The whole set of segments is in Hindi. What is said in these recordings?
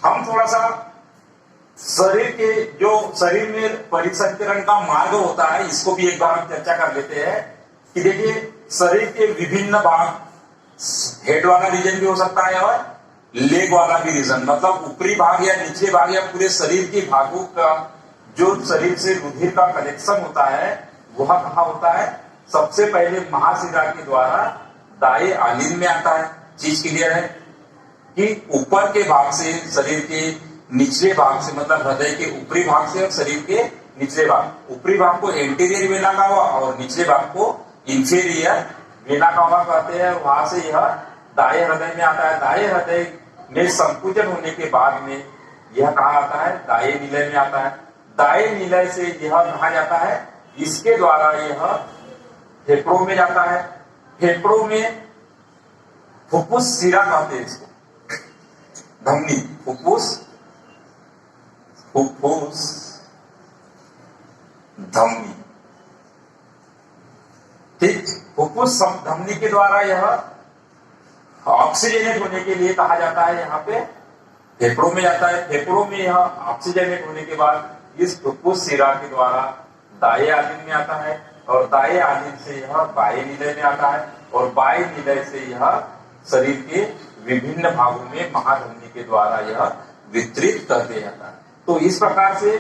हम थोड़ा सा शरीर के जो शरीर में परिसंचरण का मार्ग होता है इसको भी एक बार हम चर्चा कर लेते हैं कि देखिए शरीर के विभिन्न भाग, हेड वाला रीजन भी हो सकता है और लेग वाला भी रीजन, मतलब ऊपरी भाग या निचले भाग या पूरे शरीर के भागों का जो शरीर से रुधिर का कनेक्शन होता है वह कहाँ होता है? सबसे पहले महाशिरा के द्वारा दाएं आलिंद में आता है। चीज क्लियर है कि ऊपर के भाग से शरीर के निचले भाग से, मतलब हृदय के ऊपरी भाग से और शरीर के निचले भाग, ऊपरी भाग को एंटीरियर वेना कावा और निचले भाग को इंफीरियर वेना कावा कहते हैं। वहां से यह दाएं हृदय में आता है। दाएं हृदय में संकुचन होने के बाद में यह कहा आता है? दाएं निलय में आता है। दाएं निलय से यह कहा जाता है, इसके द्वारा यह फेफड़ों में जाता है। फेफड़ों में फुफ्फुस सिरा कहते हैं इसको, धमनी, फुफ्फुस, फुफ्फुस धमनी, ठीक। फुफ्फुस धमनी के द्वारा यह ऑक्सीजनेट होने के लिए कहा जाता है, यहाँ पे फेफड़ों में जाता है। फेफड़ों में यह ऑक्सीजनेट होने के बाद इस फुफ्फुस सिरा के द्वारा दाएं आलिंद में आता है और दाएं आलिंद से यह बाएं निलय में आता है और बाएं निलय से यह शरीर के विभिन्न भागों में महाधमनी के द्वारा यह वितरित कर दिया जाता है। तो इस प्रकार से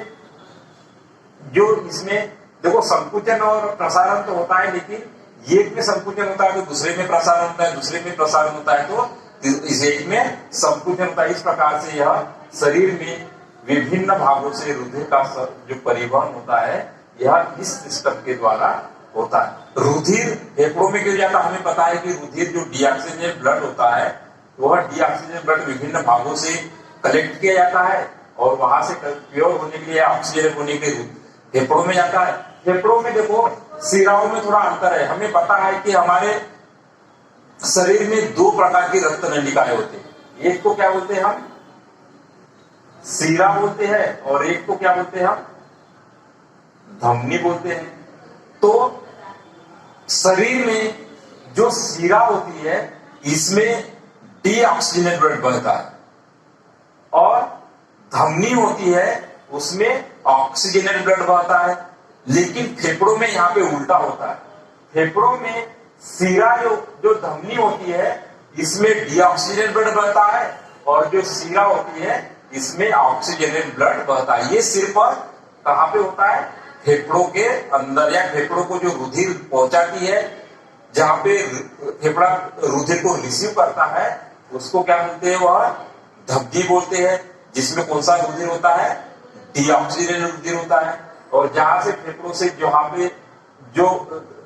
जो इसमें देखो संकुचन और प्रसारण तो होता है, लेकिन एक में संकुचन होता है तो दूसरे में प्रसारण होता है, दूसरे में प्रसारण होता है तो इस एक में संकुचन होता है। इस प्रकार से यह शरीर में विभिन्न भागों से रुधिर का जो परिवहन होता है यह इस सिस्टम के द्वारा होता है। रुधिर फेफड़ों में क्यों जाता है? हमें पता है कि रुधिर जो डीऑक्सीजनेटेड ब्लड होता है वह डीऑक्सीजनेटेड ब्लड विभिन्न भागों से कलेक्ट किया जाता है और वहां से प्योर होने के लिए, ऑक्सीजन होने के लिए फेफड़ों में जाता है। फेफड़ों में देखो सिराओं में थोड़ा अंतर है। हमें पता है कि हमारे शरीर में दो प्रकार की रक्त नलिकाएं होती है। एक को क्या बोलते हैं हम? सिरा बोलते हैं और एक को क्या बोलते हैं हम? धमनी बोलते हैं। तो शरीर में जो सिरा होती है इसमें डीऑक्सीजनेटेड ब्लड बहता है और धमनी होती है उसमें ऑक्सीजनेटेड ब्लड बहता है। लेकिन फेफड़ों में यहाँ पे उल्टा होता है। फेफड़ों में सिरा जो धमनी होती है इसमें डीऑक्सीजनेटेड ब्लड बहता है और जो सिरा होती है इसमें ऑक्सीजनेटेड ब्लड बहता है। ये सिर्फ कहाँ पे होता है? फेफड़ों के अंदर, या फेफड़ों को जो रुधिर पहुंचाती है, जहां पे फेफड़ा रुधिर को रिसीव करता है उसको क्या बोलते हैं? वह धमनी बोलते हैं। जिसमें कौन सा रुधिर होता है? डीऑक्सीजनेटेड रुधिर होता है। और जहां से फेफड़ों से जहां पे जो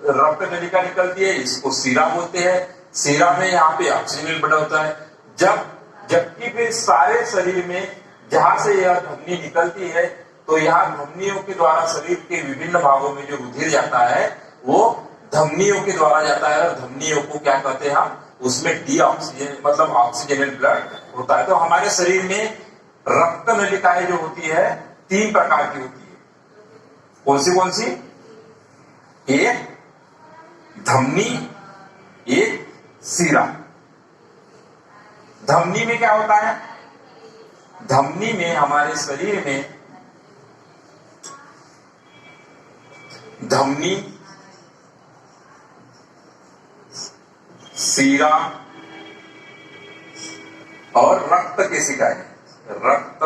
रक्त नलिका निकलती है इसको सिरा बोलते हैं। सिरा में यहाँ पे ऑक्सीजन ब्लड होता है। जबकि फिर सारे शरीर में जहां से यह धमनी निकलती है तो यहाँ धमनियों के द्वारा शरीर के विभिन्न भागों में जो रुधिर जाता है वो धमनियों के द्वारा जाता है और धमनियों को क्या कहते हैं हम? उसमें डीऑक्सीजन मतलब ऑक्सीजनेटेड ब्लड होता है। तो हमारे शरीर में रक्त नलिकाएं जो होती है तीन प्रकार की होती है। कौन सी? एक धमनी, एक सिरा। धमनी में क्या होता है? धमनी में हमारे शरीर में धमनी, सिरा और रक्त केशिकाएं, रक्त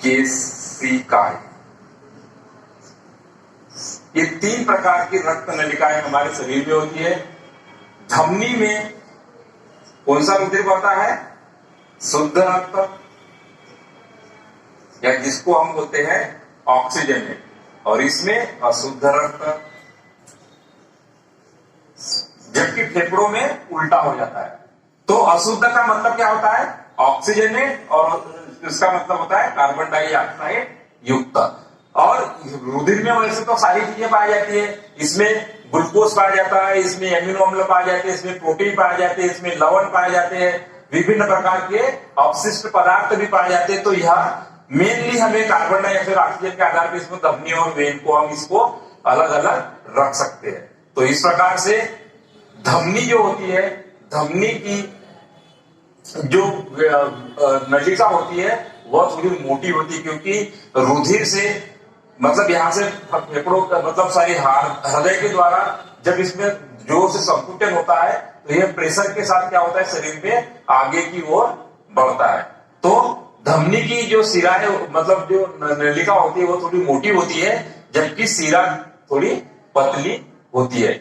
केशिकाएं, ये तीन प्रकार की रक्त नलिकाएं हमारे शरीर में होती है। धमनी में कौन सा रुधिर बहता है? शुद्ध रक्त, या जिसको हम बोलते हैं ऑक्सीजनेट, और इसमें अशुद्ध रक्त। जबकि फेफड़ों में उल्टा हो जाता है। तो अशुद्ध का मतलब क्या होता है? ऑक्सीजनेट, और इसका मतलब होता है कार्बन डाइऑक्साइड युक्त। और रुधिर में वैसे तो सारी चीजें पाई जाती है। इसमें ग्लूकोज पाया जाता है, इसमें एमिनो अम्ल पाए जाते हैं, इसमें प्रोटीन पाए जाते हैं, इसमें लवण पाए जाते हैं, विभिन्न प्रकार के अवशिष्ट पदार्थ भी पाए जाते हैं। तो यह मेनली हमें कार्बन डाइऑक्साइड ऑक्सीजन के आधार पर इसको धमनी और वेन को हम इसको अलग अलग रख सकते हैं। तो इस प्रकार से धमनी जो होती है, धमनी की जो नलिका होती है वह थोड़ी मोटी होती है, क्योंकि रुधिर से मतलब यहाँ से फेफड़ों का मतलब सारी हृदय के द्वारा जब इसमें जोर से संकुचन होता है तो यह प्रेशर के साथ क्या होता है, शरीर में आगे की ओर बढ़ता है। तो धमनी की जो सिरा है मतलब जो नलिका होती है वो थोड़ी मोटी होती है, जबकि सिरा थोड़ी पतली होती है।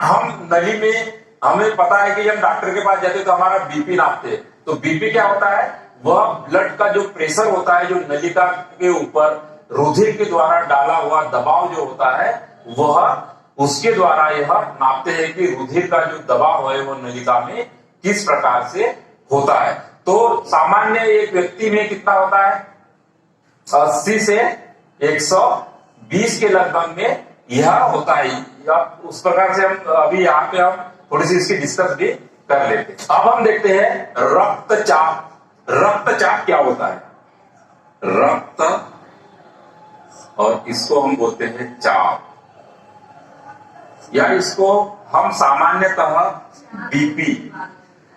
हम नली में हमें पता है कि जब डॉक्टर के पास जाते हैं तो हमारा बीपी नापते हैं। तो बीपी क्या होता है, वह ब्लड का जो प्रेशर होता है जो नलिका के ऊपर रुधिर के द्वारा डाला हुआ दबाव जो होता है वह उसके द्वारा यह नापते हैं कि रुधिर का जो दबाव है वो नलिका में किस प्रकार से होता है। तो सामान्य एक व्यक्ति में कितना होता है, 80 से 120 के लगभग में यह होता है। उस प्रकार से हम अभी यहाँ पे हम थोड़ी सी इसकी डिस्कस भी कर लेते हैं। अब हम देखते हैं रक्तचाप। रक्तचाप क्या होता है, रक्त और इसको हम बोलते हैं चाप, या इसको हम सामान्यतः बीपी।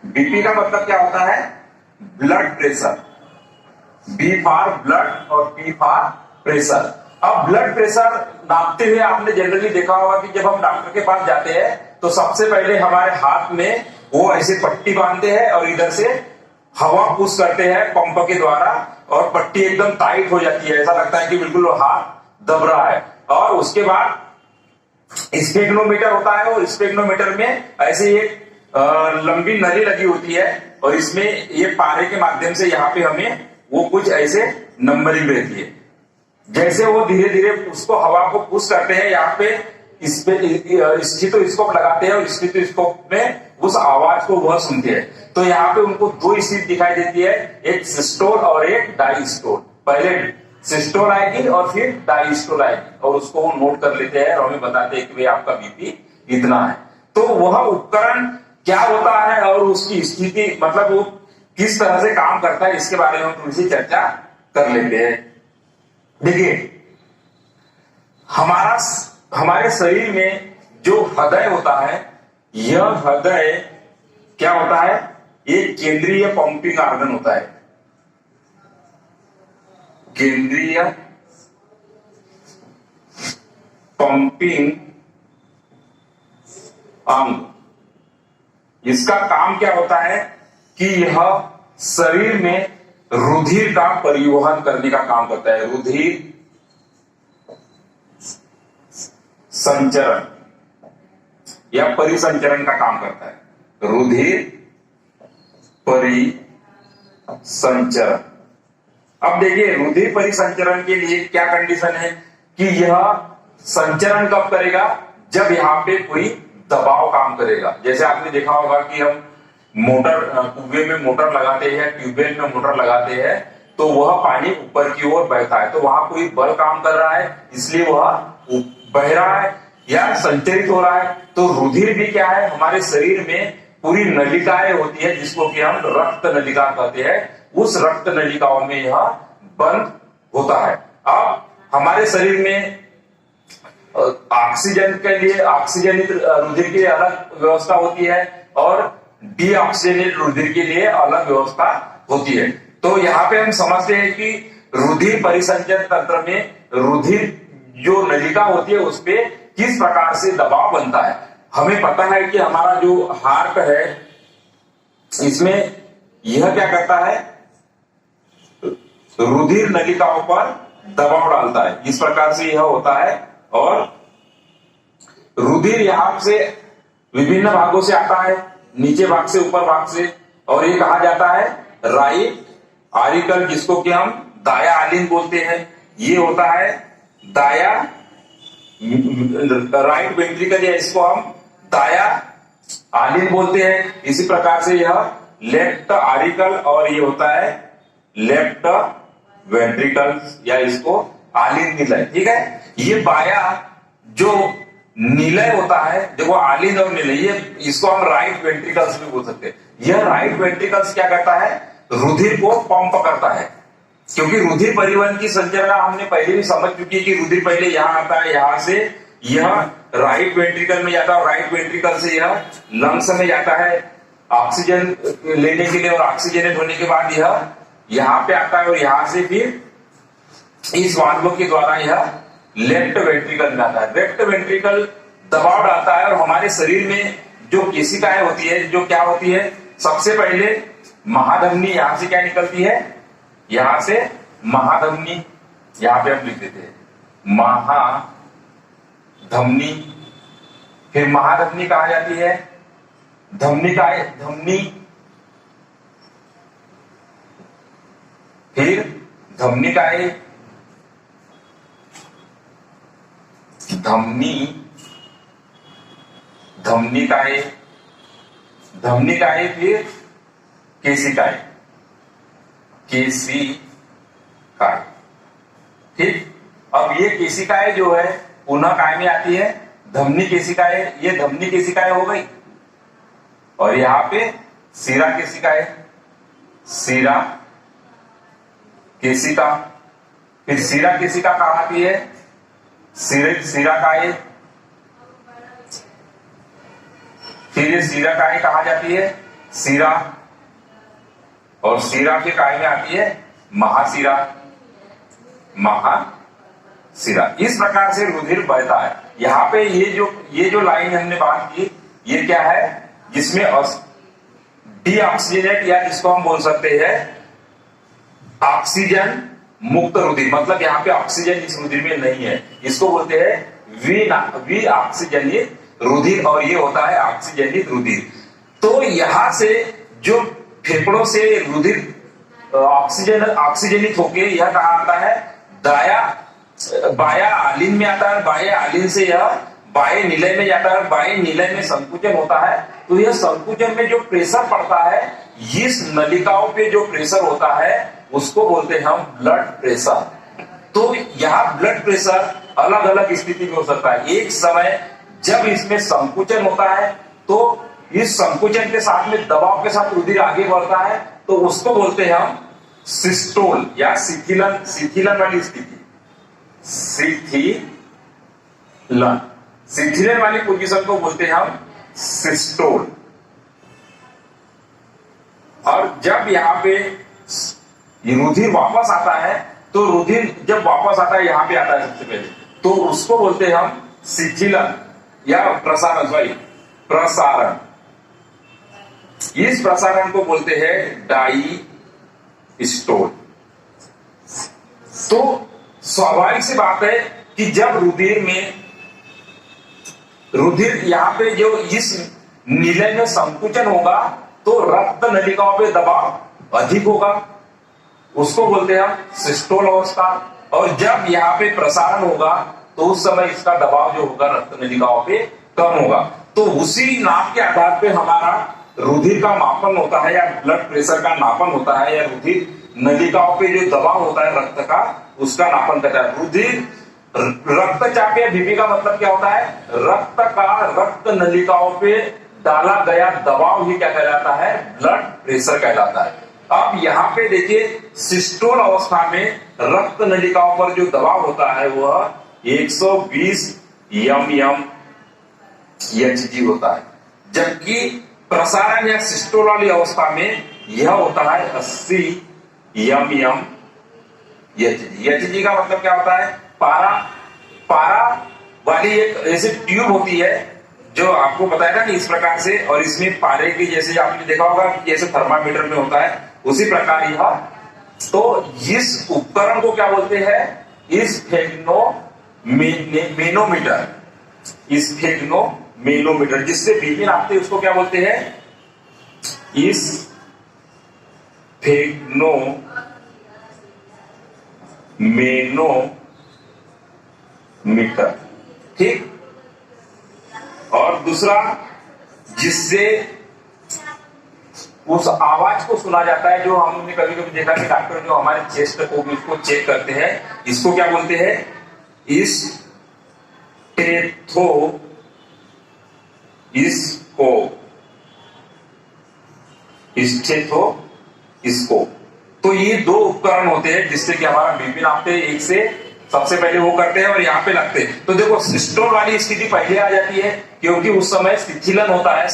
बीपी का मतलब क्या होता है, blood pressure. B for blood और पी फॉर प्रेशर। अब ब्लड प्रेशर नापते हुए आपने जनरली देखा होगा कि जब हम डॉक्टर के पास जाते हैं तो सबसे पहले हमारे हाथ में वो ऐसे पट्टी बांधते हैं और इधर से हवा पुश करते हैं पंप के द्वारा, और पट्टी एकदम टाइट हो जाती है, ऐसा लगता है कि बिल्कुल हाथ दब रहा है। और उसके बाद स्पेग्नोमीटर होता है, और स्पेग्नोमीटर में ऐसे एक लंबी नली लगी होती है और इसमें ये पारे के माध्यम से यहाँ पे हमें वो कुछ ऐसे नंबरिंग रहती है। जैसे वो धीरे धीरे उसको हवा को पुश करते हैं, यहाँ पे इस पे स्टेथोस्कोप लगाते हैं और स्टेथोस्कोप में उस आवाज को वह सुनते हैं। तो यहाँ पे उनको दो स्थिति दिखाई देती है, एक सिस्टोल और एक डायस्टोल। पहले सिस्टोल आएगी और फिर डायस्टोल आएगी, और उसको वो नोट कर लेते हैं और हमें बताते हैं कि भाई आपका बीपी इतना है। तो वह उपकरण क्या होता है और उसकी स्थिति मतलब वो किस तरह से काम करता है, इसके बारे में हम थोड़ी सी चर्चा कर लेते हैं। देखिए, हमारे शरीर में जो हृदय होता है, यह हृदय क्या होता है, एक केंद्रीय पंपिंग ऑर्गन होता है। केंद्रीय पंपिंग अंग। इसका काम क्या होता है कि यह शरीर में रुधिर का परिवहन करने का काम करता है। रुधिर संचरण या परिसंचरण का काम करता है। रुधिर परिसंचरण। अब देखिए, रुधिर परिसंचरण के लिए क्या कंडीशन है कि यह संचरण कब करेगा, जब यहाँ पे कोई दबाव काम करेगा। जैसे आपने देखा होगा कि हम मोटर कुएं में मोटर लगाते हैं, ट्यूबवेल में मोटर लगाते हैं, तो वह पानी ऊपर की ओर बहता है, तो वहां कोई बल काम कर रहा है, इसलिए वह बह रहा है या संचरित हो रहा है। तो रुधिर भी क्या है, हमारे शरीर में पूरी नलिकाएं होती है जिसको कि हम रक्त नलिका कहते हैं, उस रक्त नलिकाओं में यह बंद होता है। अब हमारे शरीर में ऑक्सीजन के लिए ऑक्सीजनित रुधिर के लिए अलग व्यवस्था होती है और डीऑक्सीजनेट रुधिर के लिए अलग व्यवस्था होती है। तो यहाँ पे हम समझते हैं कि रुधिर परिसंचरण तंत्र में रुधिर जो नलिका होती है उस पे किस प्रकार से दबाव बनता है। हमें पता है कि हमारा जो हार्ट है इसमें यह क्या करता है, रुधिर नलिकाओं पर दबाव डालता है, इस प्रकार से यह होता है। और रुधिर यहां से विभिन्न भागों से आता है, नीचे भाग से, ऊपर भाग से, और ये कहा जाता है राइट आरिकल, जिसको कि हम दाया आलिंद बोलते हैं। ये होता है दाया राइट वेंट्रिकल, या इसको हम दाया आलिंद बोलते हैं। इसी प्रकार से यह लेफ्ट आरिकल और ये होता है लेफ्ट वेंट्रिकल, या इसको आलिंद निलय। ठीक है, ये बाया जो निलय होता है, देखो आलिंद और निलय, ये इसको हम राइट वेंट्रिकल्स भी बोल सकते हैं। यह राइट वेंट्रिकल्स क्या करता है, रुधिर को पंप करता है, क्योंकि रुधिर परिवहन की संरचना हमने पहले भी समझ चुकी है कि रुधिर पहले यहां आता है, यहां से यह राइट वेंट्रिकल में जाता है, और राइट वेंट्रिकल से यह लंग्स में जाता है, ऑक्सीजन लेने के लिए और ऑक्सीजनेट होने के बाद यह यहां पे आता है और यहां से फिर इस वाल्व के द्वारा यह लेफ्ट वेंट्रिकल में आता है। लेफ्ट वेंट्रिकल दबाव डालता है और हमारे शरीर में जो केशिकाएं होती है, जो क्या होती है, सबसे पहले महाधमनी, यहां से क्या निकलती है, यहां से महाधमनी, यहां पे हम लिख देते हैं महाधमनी। फिर महाधमनी कहा जाती है धमनी का धमनी, फिर धमनी का धमनी, धमनी का धमनी का फिर केशिकाएं, केशिकाएं। ठीक, अब ये केशिकाएं जो है पुनः काय में आती है, धमनी केशिकाएं, ये धमनी केशिकाएं हो गई और यहां पे सीरा केशिकाएं, सीरा केशिका। फिर सीरा केशिका कहां आती है, सीरा काय, फिर ये सीरा काय कहा जाती है, सीरा, और सीरा के काय में आती है महासीरा, महासीरा। इस प्रकार से रुधिर बहता है। यहाँ पे ये जो लाइन हमने बात की, ये क्या है, जिसमें डीऑक्सीजनेट या जिसको हम बोल सकते हैं ऑक्सीजन मुक्त रुधिर, मतलब यहाँ पे ऑक्सीजन इस रुधिर में नहीं है, इसको बोलते हैं वी ऑक्सीजनित रुधिर, और ये होता है ऑक्सीजनित रुधिर। तो यहां से जो फेफड़ों से रुधिर ऑक्सीजनित होके यह कहा आता है बाया आलिन में आता है, बाया आलिन से यह बाएं निलय में जाता है, बाएं निलय में संकुचन होता है। तो यह संकुचन में जो प्रेशर पड़ता है, इस नलिकाओं पे जो प्रेशर होता है उसको बोलते हैं हम ब्लड प्रेशर। तो यहाँ ब्लड प्रेशर अलग अलग स्थिति में हो सकता है। एक समय जब इसमें संकुचन होता है तो इस संकुचन के साथ में दबाव के साथ रुधिर आगे बढ़ता है, तो उसको बोलते हैं हम सिस्टोल या शिथिलन वाली स्थिति, शिथिलन वाली पोजीशन को बोलते हैं हम सिस्टोल। और जब यहाँ पे रुधिर वापस आता है, तो रुधिर जब वापस आता है यहाँ पे आता है सबसे पहले, तो उसको बोलते हैं हम शिथिलन या प्रसारण। इस प्रसारण को बोलते हैं डाईस्टोल। तो स्वाभाविक सी बात है कि जब रुधिर यहाँ पे जो इस निलय में संकुचन होगा तो रक्त नलिकाओं पे दबाव अधिक होगा, उसको बोलते हैं हम सिस्टोल अवस्था। और जब यहाँ पे प्रसारण होगा तो उस समय इसका दबाव जो होगा रक्त नलिकाओं पे कम होगा। तो उसी नाप के आधार पे हमारा रुधिर का मापन होता है या ब्लड प्रेशर का नापन होता है, या रुधिर नलिकाओं पे जो दबाव होता है रक्त का, उसका नापन करता है। रुधिर रक्तचाप या बीपी का मतलब क्या होता है, रक्त नलिकाओं पे डाला गया दबाव ही क्या कहलाता है, ब्लड प्रेशर कहलाता है। अब यहाँ पे देखिए सिस्टोल अवस्था में रक्त नलिकाओं पर जो दबाव होता है वह 120 mm Hg होता है, जबकि प्रसारण या सिस्टोल वाली अवस्था में यह होता है 80 mm Hg। Hg का मतलब क्या होता है, पारा वाली एक ऐसी ट्यूब होती है जो आपको बताया था कि इस प्रकार से, और इसमें पारे की जैसे आपने देखा होगा जैसे थर्मामीटर में होता है उसी प्रकार यह। तो इस उपकरण को क्या बोलते हैं, स्फेग्नोमीटर, जिससे बीपी नापते हैं उसको क्या बोलते हैं, स्फेग्नोमीटर। ठीक, और दूसरा जिससे उस आवाज को सुना जाता है, जो हमने कभी कभी देखा कि डॉक्टर जो हमारे चेस्ट को भी इसको चेक करते हैं, इसको क्या बोलते हैं, स्टेथोस्कोप। तो ये दो उपकरण होते हैं जिससे कि हमारा बीपी नापते हैं। एक से सबसे पहले वो करते हैं और यहाँ पे लगते हैं। तो देखो सिस्टोल वाली स्थिति पहले आ जाती है क्योंकि उस समय शिथिलन होता है,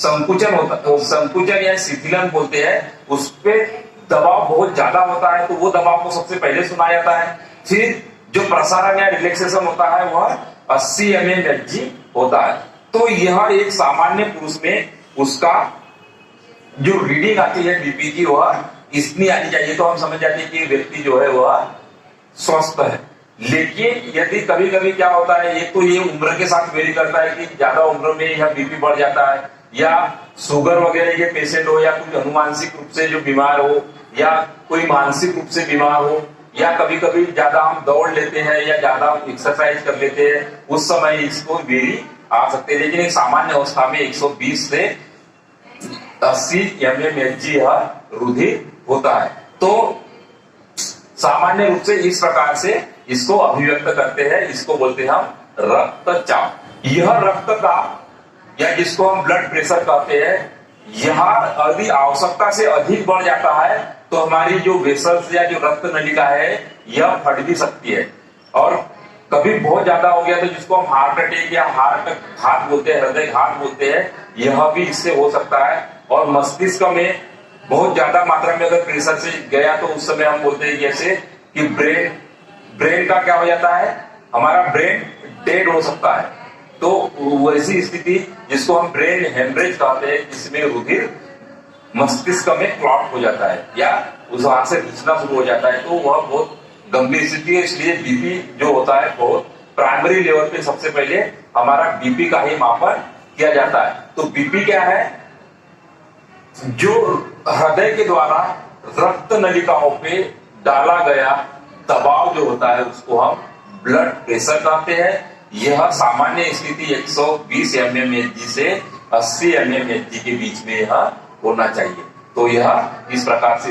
संकुचन होता, संकुचन या शिथिलन बोलते हैं, उस पे दबाव बहुत ज्यादा होता है, तो वो दबाव को सबसे पहले सुना जाता है। फिर जो प्रसारण या रिलैक्सेशन होता है वह 80 mmHg होता है। तो यह एक सामान्य पुरुष में उसका जो रीडिंग आती है बीपी की वह इतनी आनी चाहिए, तो हम समझ जाते हैं कि व्यक्ति जो है वह स्वस्थ है। लेकिन यदि कभी कभी क्या होता है, एक तो ये उम्र के साथ वेरी करता है कि ज्यादा उम्र में यह बीपी बढ़ जाता है, या शुगर वगैरह के पेशेंट हो, या कुछ अनुवांशिक रूप से जो बीमार हो, या कोई मानसिक रूप से बीमार हो, या कभी कभी ज्यादा हम दौड़ लेते हैं या ज्यादा एक्सरसाइज कर लेते हैं, उस समय इसको वेरी आ सकते हैं। लेकिन एक सामान्य अवस्था में 120 से 80 mmHg यह रुधिर होता है। तो सामान्य रूप से इस प्रकार से इसको अभिव्यक्त करते हैं, इसको बोलते हैं हम रक्तचाप। यह रक्तचाप या जिसको हम ब्लड प्रेशर कहते हैं, यह यदि आवश्यकता से अधिक बढ़ जाता है तो हमारी जो वेसल्स या जो रक्त नलिका है यह फट भी सकती है, और कभी बहुत ज्यादा हो गया तो जिसको हम हार्ट अटैक या हार्ट घात बोलते हैं, हृदय घात बोलते हैं, यह भी इससे हो सकता है। और मस्तिष्क में बहुत ज्यादा मात्रा में अगर प्रेशर से गया तो उस समय हम बोलते हैं जैसे कि ब्रेन का क्या हो जाता है, हमारा ब्रेन डेड हो सकता है। तो वैसी स्थिति जिसको हम ब्रेन हेमरेज कहते हैं, जिसमें रुधिर मस्तिष्क में क्लॉट हो जाता है या उस हाथ से खींचना शुरू हो जाता है, तो वह बहुत गंभीर स्थिति है। इसलिए बीपी जो होता है बहुत प्राइमरी लेवल पे सबसे पहले हमारा बीपी का ही मापन किया जाता है। तो बीपी क्या है, जो हृदय के द्वारा रक्त नलिकाओं पे डाला गया दबाव जो होता है उसको हम ब्लड प्रेशर कहते हैं। यह सामान्य स्थिति 120 mmHg से 80 mmHg के बीच में यह होना चाहिए। तो यह इस प्रकार से